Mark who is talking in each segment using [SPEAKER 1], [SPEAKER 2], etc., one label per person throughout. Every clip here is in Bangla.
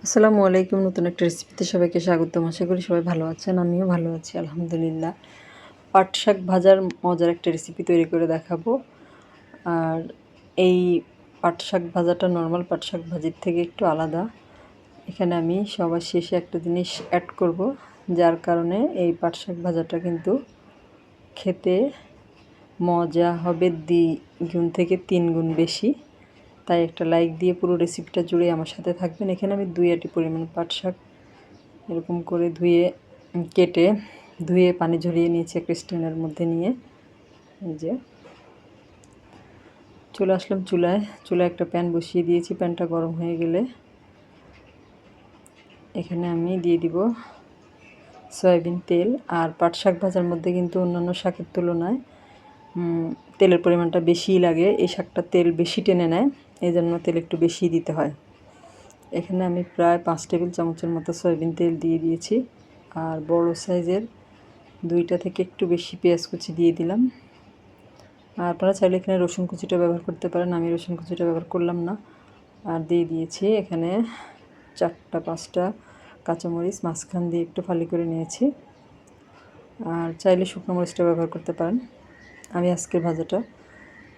[SPEAKER 1] আসসালামু আলাইকুম। নতুন একটা রেসিপিতে সবাইকে স্বাগতম। আশা করি সবাই ভালো আছেন। আমিও ভালো আছি আলহামদুলিল্লাহ। পাট শাক ভাজার মজার একটা রেসিপি তৈরি করে দেখাবো। আর এই পাট শাক ভাজাটা নর্মাল পাট শাক ভাজির থেকে একটু আলাদা। এখানে আমি সবার শেষে একটা জিনিস অ্যাড করব, যার কারণে এই পাট শাক ভাজাটা কিন্তু খেতে মজা হবে দ্বিগুণ থেকে 3 গুণ বেশি। তাই একটা লাইক দিয়ে পুরো রেসিপিটা জুড়ে আমার সাথে থাকবেন। এখানে আমি 2 আটি পরিমাণ পাট শাক এরকম করে কেটে ধুয়ে পানি ঝরিয়ে নিয়েছি একটা স্ট্রেনার মধ্যে নিয়ে। এই যে চলে আসলাম চুলায় একটা প্যান বসিয়ে দিয়েছি। প্যানটা গরম হয়ে গেলে এখানে আমি দিয়ে দিব সয়াবিন তেল। আর পাট শাক ভাজার মধ্যে কিন্তু অন্যান্য শাকের তুলনায় তেলের পরিমাণটা বেশিই লাগে। এই শাকটা তেল বেশি টেনে নেয়, এই জন্য তেল একটু বেশি দিতে হয়। এখানে আমি প্রায় 5 টেবিল চামচের মতো সয়াবিন তেল দিয়ে দিয়েছি। আর বড় সাইজের 2টা থেকে একটু বেশি পেঁয়াজ কুচি দিয়ে দিলাম। আর আপনারা চাইলে এখানে রসুন কুচিটা ব্যবহার করতে পারেন, আমি রসুন কুচিটা ব্যবহার করলাম না। আর দিয়ে দিয়েছি এখানে 4-5টা কাঁচামরিচ মাঝখান দিয়ে একটু ফালি করে নিয়েছি। আর চাইলে শুকনো মরিচটা ব্যবহার করতে পারেন। আমি আজকের ভাজাটা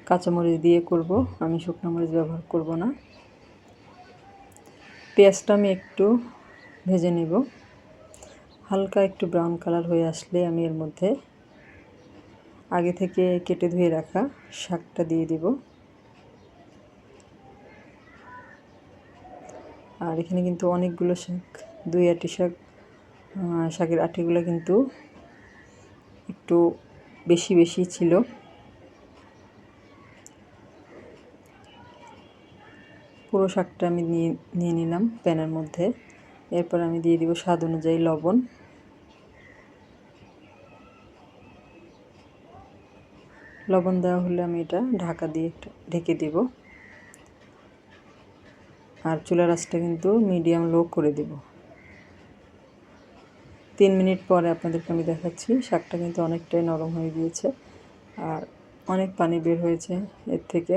[SPEAKER 1] কাঁচামরিচ দিয়ে করব, আমি শুকনো মরিচ ব্যবহার করব না। পেঁয়াজটা আমি একটু ভেজে নেব। হালকা একটু ব্রাউন কালার হয়ে আসলে আমি এর মধ্যে আগে থেকে কেটে ধুয়ে রাখা শাকটা দিয়ে দিব। আর এখানে কিন্তু অনেকগুলো শাক, 2 আটি শাক, শাকের আটিগুলো কিন্তু একটু বেশি বেশি ছিল। পুরো শাকটা আমি নিয়ে নিলাম প্যানের মধ্যে। এরপর আমি দিয়ে দিব স্বাদ অনুযায়ী লবণ। লবণ দেওয়া হলে আমি এটা ঢাকা দিয়ে একটু ঢেকে দেব। আর চুলার আঁচটা কিন্তু মিডিয়াম লো করে দেব। 3 মিনিট পরে আপনাদেরকে আমি দেখাচ্ছি শাকটা কিন্তু অনেকটাই নরম হয়ে গিয়েছে আর অনেক পানি বের হয়েছে এর থেকে।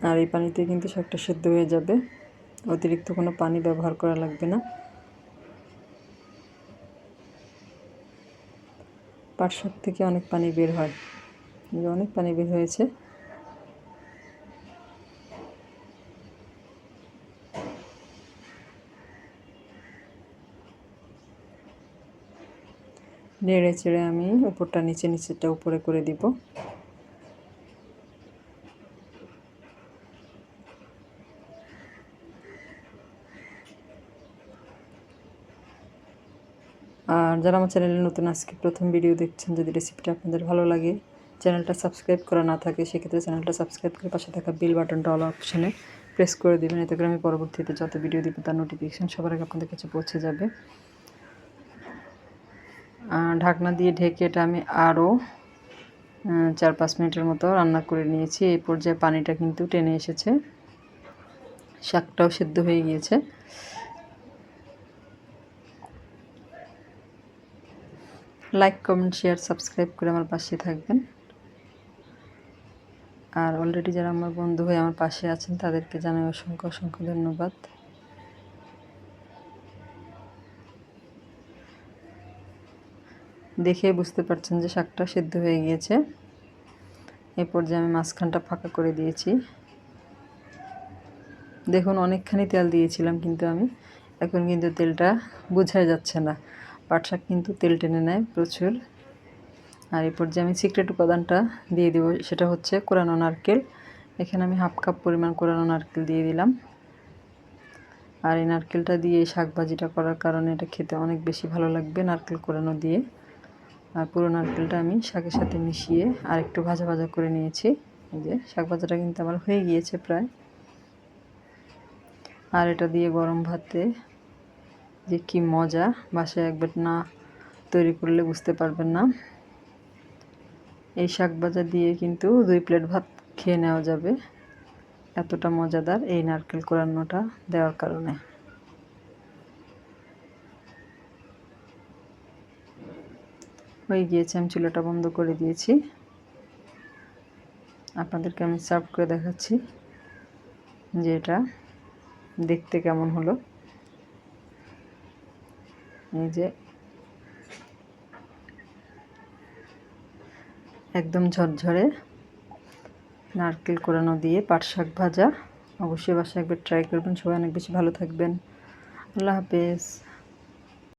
[SPEAKER 1] আর এই পানিতে কিন্তু শাকটা সেদ্ধ হয়ে যাবে, অতিরিক্ত কোনো পানি ব্যবহার করা লাগবে না। পাট শাক থেকে অনেক পানি বের হয়, অনেক পানি বের হয়েছে। নেড়ে চেড়ে আমি উপরটা নিচেরটা উপরে করে দিব। আর যারা আমার চ্যানেলে নতুন আজকে প্রথম ভিডিও দেখছেন, যদি রেসিপিটা আপনাদের ভালো লাগে, চ্যানেলটা সাবস্ক্রাইব করা না থাকে, সেক্ষেত্রে চ্যানেলটা সাবস্ক্রাইব করে পাশে থাকা বেল বাটনটা অল অপশানে প্রেস করে দেবেন। এতে করে আমি পরবর্তীতে যত ভিডিও দিব তার নোটিফিকেশান সবার আগে আপনাদের কাছে পৌঁছে যাবে। ঢাকনা দিয়ে ঢেকে এটা আমি আরও 4-5 মিনিটের মতো রান্না করে নিয়েছি। এই পর্যায়ে পানিটা কিন্তু টেনে এসেছে, শাকটাও সেদ্ধ হয়ে গিয়েছে। লাইক, কমেন্ট, শেয়ার, সাবস্ক্রাইব করে আমার পাশে থাকবেন। আর অলরেডি যারা আমার বন্ধু হয়ে আমার পাশে আছেন তাদেরকে জানাই অসংখ্য অসংখ্য ধন্যবাদ। দেখে বুঝতে পারছেন যে শাকটা সেদ্ধ হয়ে গিয়েছে। এই পর্যায়ে আমি মাঝখানটা ফাঁকা করে দিয়েছি। দেখুন অনেকখানি তেল দিয়েছিলাম, কিন্তু আমি এখন কিন্তু তেলটা বোঝাই যাচ্ছে না। পাট শাক কিন্তু তেল টেনে নেয় প্রচুর। আর এই পর্যায়ে আমি সিক্রেট উপাদানটা দিয়ে দেব, সেটা হচ্ছে কোরানো নারকেল। এখানে আমি 1/2 কাপ পরিমাণ কোরানো নারকেল দিয়ে দিলাম। আর এই নারকেলটা দিয়ে শাক ভাজিটা করার কারণে এটা খেতে অনেক বেশি ভালো লাগবে নারকেল কোরানো দিয়ে। আর পুরো নারকেলটা আমি শাকের সাথে মিশিয়ে আর একটু ভাজা ভাজা করে নিয়েছি। এই যে শাক ভাজাটা কিন্তু আমার হয়ে গিয়েছে প্রায়। আর এটা দিয়ে গরম ভাতে যে কি মজা, বাসায় একবার না তৈরি করলে বুঝতে পারবেন না। এই শাক ভাজা দিয়ে কিন্তু 2 প্লেট ভাত খেয়ে নেওয়া যাবে, এতটা মজাদার এই নারকেল কোরানোটা দেওয়ার কারণে। হয়ে গিয়েছে, আমি চুলাটা বন্ধ করে দিয়েছি। আপনাদেরকে আমি সার্ভ করে দেখাচ্ছি যে এটা দেখতে কেমন হলো। এই যে একদম ঝরঝরে নারকেল কোরানো দিয়ে পাট শাক ভাজা। অবশ্যই বাসায় একবার ট্রাই করবেন। সবাই অনেক বেশি ভালো থাকবেন। আল্লাহ হাফেজ।